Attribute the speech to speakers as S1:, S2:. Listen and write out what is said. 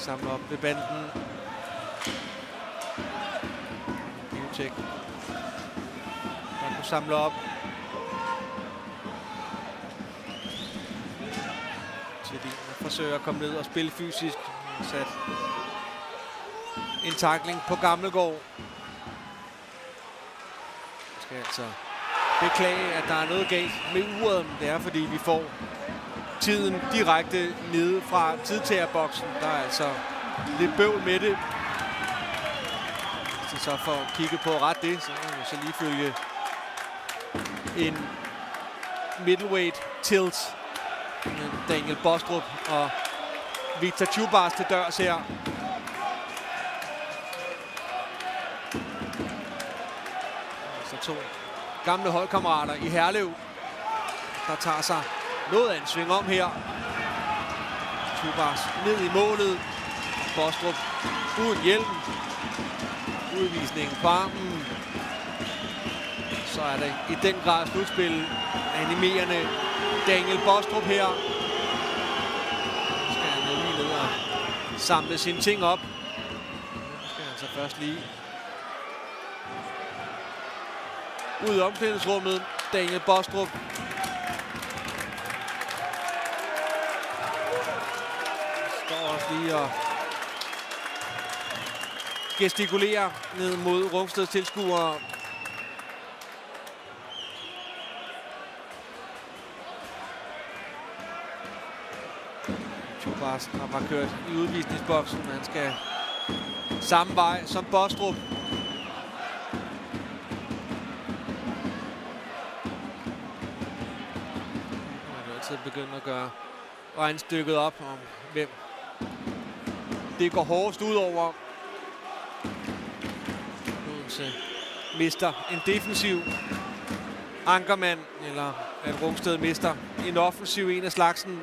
S1: skal samle op ved banden. Biotek. Han kunne samle op. Tjellin forsøger at komme ned og spille fysisk. Sat en tackling på Gammelgaard. Skal altså beklage, at der er noget galt med uret. Det er, fordi vi får tiden direkte nede fra tidtagerboksen. Der er altså lidt bøvl med det. Hvis de så får kigget på ret det, så må vi så lige følge en middleweight tilt med Daniel Bostrup og Victor Chubas til dørs her. Så to gamle holdkammerater i Herlev, der tager sig noget af en sving om her. Chubas ned i målet. Bostrup uden hjelm. Udvisningen på armen. Så er det i den grad slutspil. Animerende Daniel Bostrup her. Nu skal han lige ned og samle sine ting op. Nu skal han så først lige ud i omklædningsrummet. Daniel Bostrup. Står også lige og gestikulerer ned mod Rungsteds tilskuere. Chubas har bare kørt i udvisningsboksen. Han skal samme vej som Bostrup. Begynder at gøre regnstykket op om, hvem det går hårdest ud over. Odense mister en defensiv ankermand, eller at Rungsted mister en offensiv en af slagsen.